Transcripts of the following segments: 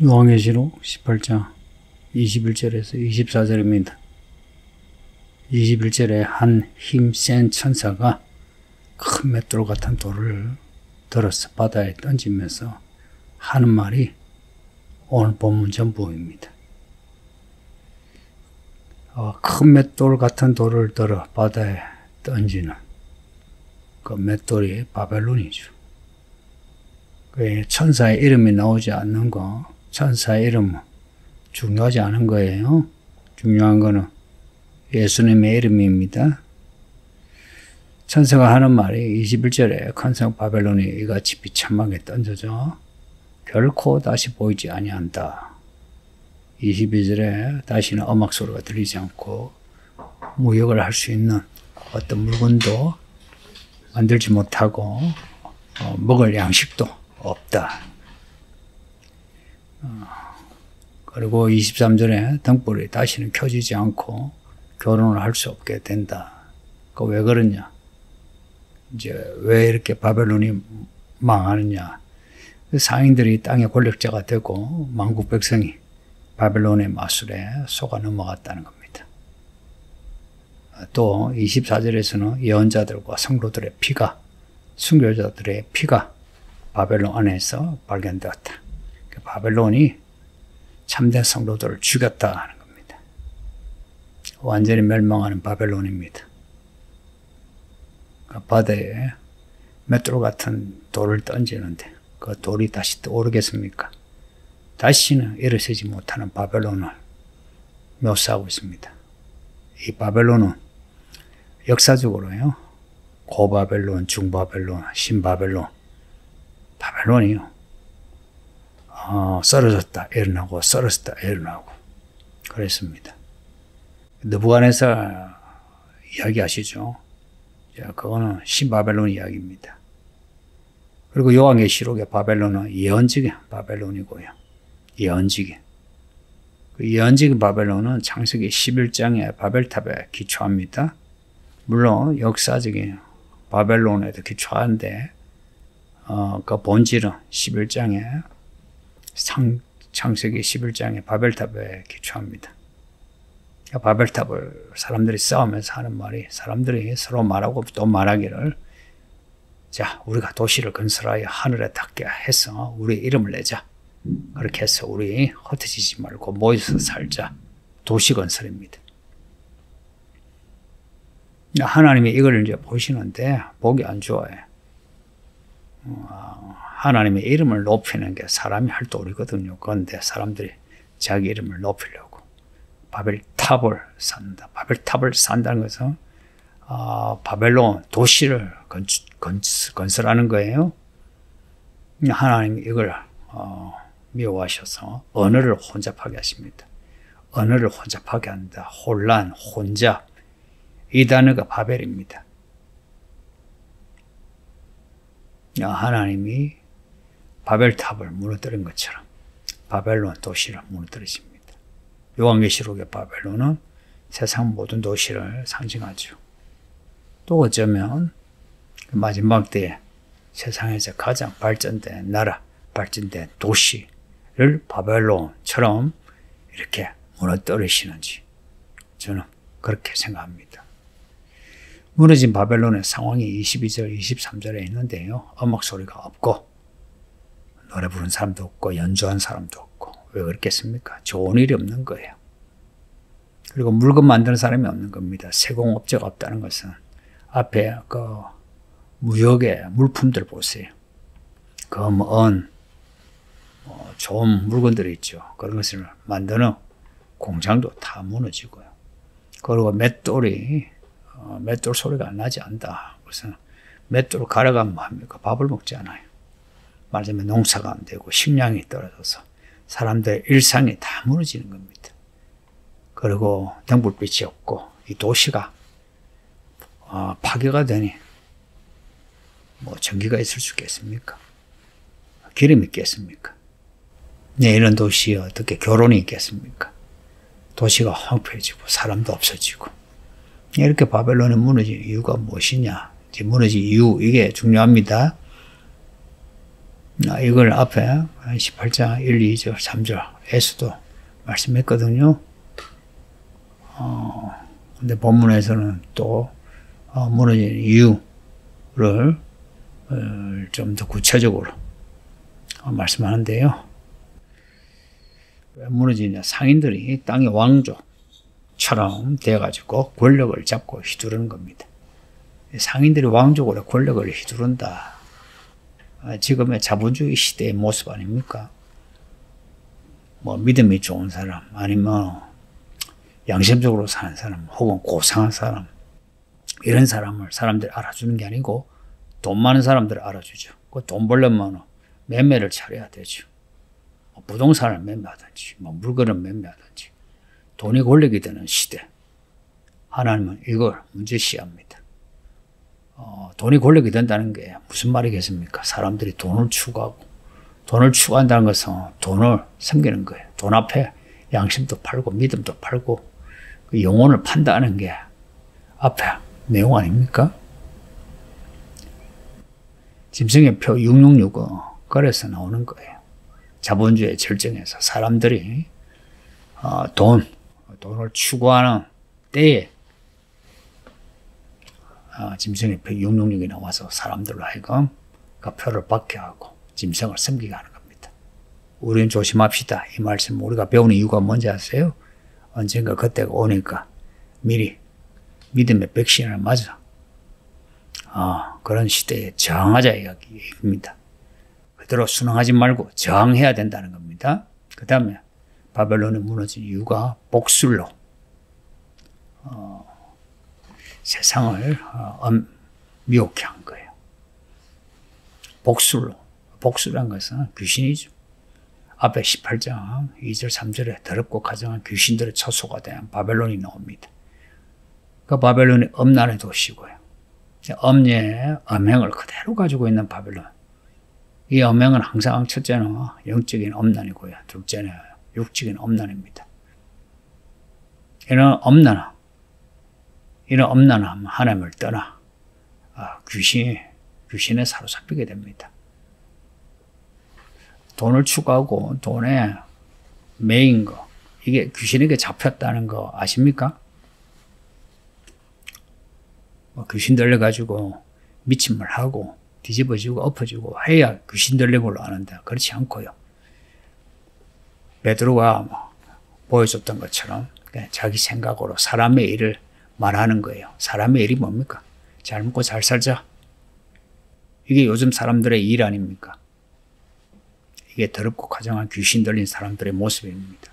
요한계시록 18장 21절에서 24절입니다. 21절에 한 힘센 천사가 큰 맷돌 같은 돌을 들어서 바다에 던지면서 하는 말이 오늘 본문 전부입니다. 큰 맷돌 같은 돌을 들어 바다에 던지는 그 맷돌이 바벨론이죠. 그 천사의 이름이 나오지 않는 거, 천사의 이름은 중요하지 않은 거예요. 중요한 거는 예수님의 이름입니다. 천사가 하는 말이 21절에 큰 성 바벨론이 이같이 비참하게 던져져 결코 다시 보이지 아니한다. 22절에 다시는 음악 소리가 들리지 않고 무역을 할 수 있는 어떤 물건도 만들지 못하고 먹을 양식도 없다. 그리고 23절에 등불이 다시는 켜지지 않고 결혼을 할 수 없게 된다. 왜 그러냐? 이제 왜 이렇게 바벨론이 망하느냐? 상인들이 땅의 권력자가 되고 만국 백성이 바벨론의 마술에 속아 넘어갔다는 겁니다. 또 24절에서는 예언자들과 성도들의 피가, 순교자들의 피가 바벨론 안에서 발견되었다. 바벨론이 참된 성도들을 죽였다 하는 겁니다. 완전히 멸망하는 바벨론입니다. 바다에 맷돌 같은 돌을 던지는데 그 돌이 다시 떠오르겠습니까? 다시는 일어서지 못하는 바벨론을 묘사하고 있습니다. 이 바벨론은 역사적으로요, 고바벨론, 중바벨론, 신바벨론, 바벨론이요, 쓰러졌다 일어나고 쓰러졌다 일어나고 그랬습니다. 느부갓네살 이야기하시죠? 그거는 신바벨론 이야기입니다. 그리고 요한계시록의 바벨론은 예언적인 바벨론이고요. 예언적인. 그 예언적인 바벨론은 창세기 11장의 바벨탑에 기초합니다. 물론 역사적인 바벨론에도 기초하는데 그 본질은 11장에 창세기 11장의 바벨탑에 기초합니다. 바벨탑을 사람들이 싸우면서 하는 말이, 사람들이 서로 말하고 또 말하기를, 자, 우리가 도시를 건설하여 하늘에 닿게 해서 우리 이름을 내자. 그렇게 해서 우리 흩어지지 말고 모여서 살자. 도시 건설입니다. 하나님이 이걸 이제 보시는데 보기 안 좋아해. 하나님의 이름을 높이는 게 사람이 할 도리거든요. 그런데 사람들이 자기 이름을 높이려고 바벨탑을 쌓는다. 바벨탑을 쌓는다는 것은 바벨론 도시를 건설하는 거예요. 하나님이 이걸 미워하셔서 언어를 혼잡하게 하십니다. 언어를 혼잡하게 한다. 혼란, 혼잡. 이 단어가 바벨입니다. 하나님이 바벨탑을 무너뜨린 것처럼 바벨론 도시를 무너뜨리십니다. 요한계시록의 바벨론은 세상 모든 도시를 상징하죠. 또 어쩌면 마지막 때에 세상에서 가장 발전된 나라, 발전된 도시를 바벨론처럼 이렇게 무너뜨리시는지 저는 그렇게 생각합니다. 무너진 바벨론의 상황이 22절, 23절에 있는데요. 음악 소리가 없고 노래 부르는 사람도 없고 연주한 사람도 없고 왜 그렇겠습니까? 좋은 일이 없는 거예요. 그리고 물건 만드는 사람이 없는 겁니다. 세공업체가 없다는 것은 앞에 그 무역의 물품들 보세요. 금, 은, 좋은 물건들이 있죠. 그런 것을 만드는 공장도 다 무너지고요. 그리고 맷돌 소리가 안 나지 않다. 그래서 맷돌을 갈아가면 뭐 합니까? 밥을 먹지 않아요. 말하자면 농사가 안 되고 식량이 떨어져서 사람들의 일상이 다 무너지는 겁니다. 그리고 등불빛이 없고 이 도시가 파괴가 되니 뭐 전기가 있을 수 있겠습니까? 기름이 있겠습니까? 이런 도시에 어떻게 결혼이 있겠습니까? 도시가 황폐해지고 사람도 없어지고 이렇게 바벨론이 무너진 이유가 무엇이냐? 무너진 이유, 이게 중요합니다. 이걸 앞에 18장 1, 2절, 3절에서도 말씀했거든요. 근데 본문에서는 또 무너진 이유를 좀 더 구체적으로 말씀하는데요. 왜 무너지냐? 상인들이 땅의 왕족처럼 되어가지고 권력을 잡고 휘두르는 겁니다. 상인들이 왕족으로 권력을 휘두른다. 지금의 자본주의 시대의 모습 아닙니까? 뭐 믿음이 좋은 사람, 아니면 양심적으로 사는 사람, 혹은 고상한 사람, 이런 사람을 사람들이 알아주는 게 아니고 돈 많은 사람들을 알아주죠. 그 돈 벌려면 매매를 잘해야 되죠. 부동산을 매매하든지, 물건을 매매하든지. 돈이 권력이 되는 시대. 하나님은 이걸 문제시합니다. 돈이 권력이 된다는 게 무슨 말이겠습니까? 사람들이 돈을 추구하고, 돈을 추구한다는 것은 돈을 섬기는 거예요. 돈 앞에 양심도 팔고 믿음도 팔고 그 영혼을 판다는 게 앞에 내용 아닙니까? 짐승의 표 666은 그래서 나오는 거예요. 자본주의 절정에서 사람들이 돈을 추구하는 때에 짐승의 표 666이 나와서 사람들로 하여금 그 표를 받게 하고 짐승을 섬기게 하는 겁니다. 우리는 조심합시다. 이 말씀 우리가 배우는 이유가 뭔지 아세요? 언젠가 그때가 오니까 미리 믿음의 백신을 맞아 그런 시대에 저항하자 이야기입니다. 그대로 순응하지 말고 저항해야 된다는 겁니다. 그 다음에 바벨론이 무너진 이유가 복술로 세상을 미혹해 한 거예요. 복술로. 복술이란 것은 귀신이죠. 앞에 18장 2절 3절에 더럽고 가증한 귀신들의 처소가 된 바벨론이 나옵니다. 그 바벨론이 엄난의 도시고요. 엄녀의 엄행을 그대로 가지고 있는 바벨론. 이 엄행은 항상 첫째는 영적인 엄난이고요. 둘째는 육적인 엄난입니다. 이런 엄난함 하나님을 떠나 귀신에 사로잡히게 됩니다. 돈을 추구하고 돈에 매인 거, 이게 귀신에게 잡혔다는 거 아십니까? 귀신 들려가지고 미친 말 하고 뒤집어지고 엎어지고 해야 귀신 들린 걸로 아는데 그렇지 않고요. 베드로가 보여줬던 것처럼 자기 생각으로 사람의 일을 말하는 거예요. 사람의 일이 뭡니까? 잘 먹고 잘 살자. 이게 요즘 사람들의 일 아닙니까? 이게 더럽고 가증한 귀신 들린 사람들의 모습입니다.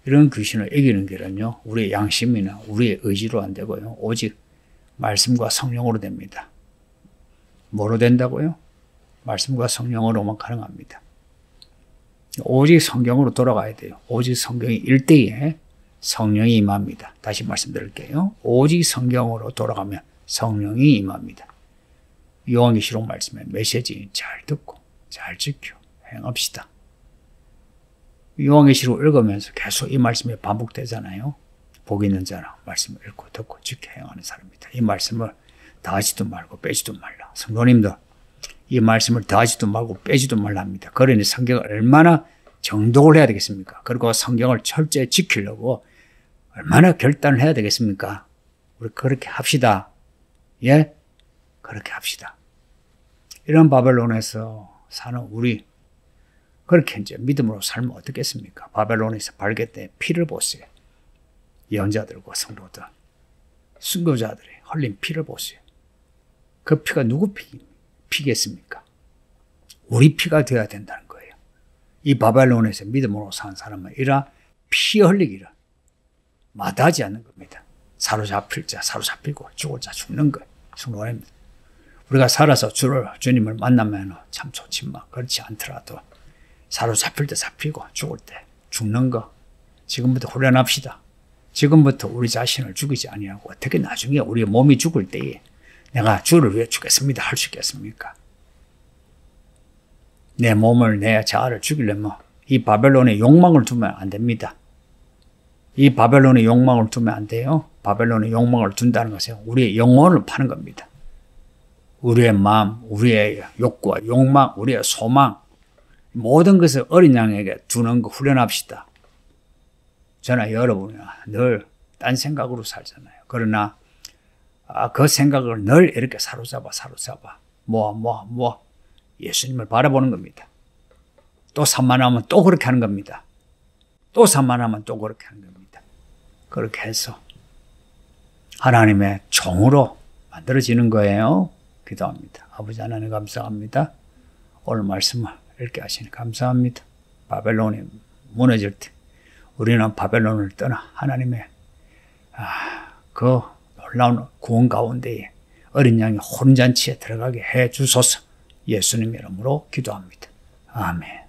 이런 귀신을 이기는 길은요, 우리의 양심이나 우리의 의지로 안 되고요, 오직 말씀과 성령으로 됩니다. 뭐로 된다고요? 말씀과 성령으로만 가능합니다. 오직 성경으로 돌아가야 돼요. 오직 성경이 일대에 성령이 임합니다. 다시 말씀드릴게요. 오직 성경으로 돌아가면 성령이 임합니다. 요한계시록 말씀의 메시지 잘 듣고 잘 지켜 행합시다. 요한계시록 읽으면서 계속 이 말씀이 반복되잖아요. 복 있는 자라 말씀을 읽고 듣고 지켜 행하는 사람입니다. 이 말씀을 더하지도 말고 빼지도 말라. 성도님들, 이 말씀을 더하지도 말고 빼지도 말라 합니다. 그러니 성경을 얼마나 정독을 해야 되겠습니까? 그리고 성경을 철저히 지키려고 얼마나 결단을 해야 되겠습니까? 우리 그렇게 합시다. 예? 그렇게 합시다. 이런 바벨론에서 사는 우리, 그렇게 이제 믿음으로 살면 어떻겠습니까? 바벨론에서 발견된 피를 보세요. 예언자들과 성도들, 순교자들이 흘린 피를 보세요. 그 피가 누구 피겠습니까? 우리 피가 되어야 된다는 거예요. 이 바벨론에서 믿음으로 산 사람은 이런 피 흘리기를 마다하지 않는 겁니다. 사로잡힐 자 사로잡히고 죽을 자 죽는 거예요. 성도입니다. 우리가 살아서 주님을 만나면 참 좋지만 그렇지 않더라도 사로잡힐 때 잡히고 죽을 때 죽는 거 지금부터 훈련합시다. 지금부터 우리 자신을 죽이지 아니하고 어떻게 나중에 우리 몸이 죽을 때에 내가 주를 위해 죽겠습니다 할 수 있겠습니까? 내 몸을, 내 자아를 죽이려면 이 바벨론의 욕망을 두면 안 됩니다. 이 바벨론의 욕망을 두면 안 돼요. 바벨론의 욕망을 둔다는 것은 우리의 영혼을 파는 겁니다. 우리의 마음, 우리의 욕구와 욕망, 우리의 소망, 모든 것을 어린 양에게 두는 거 훈련합시다. 저나 여러분이나 늘 딴 생각으로 살잖아요. 그러나 그 생각을 늘 이렇게 사로잡아 모아 예수님을 바라보는 겁니다. 또 산만하면 또 그렇게 하는 겁니다. 또 산만하면 또 그렇게 하는 겁니다. 그렇게 해서 하나님의 종으로 만들어지는 거예요. 기도합니다. 아버지 하나님 감사합니다. 오늘 말씀을 읽게 하시니 감사합니다. 바벨론이 무너질 때 우리는 바벨론을 떠나 하나님의 그 놀라운 구원 가운데에 어린 양의 혼잔치에 들어가게 해 주소서. 예수님 이름으로 기도합니다. 아멘.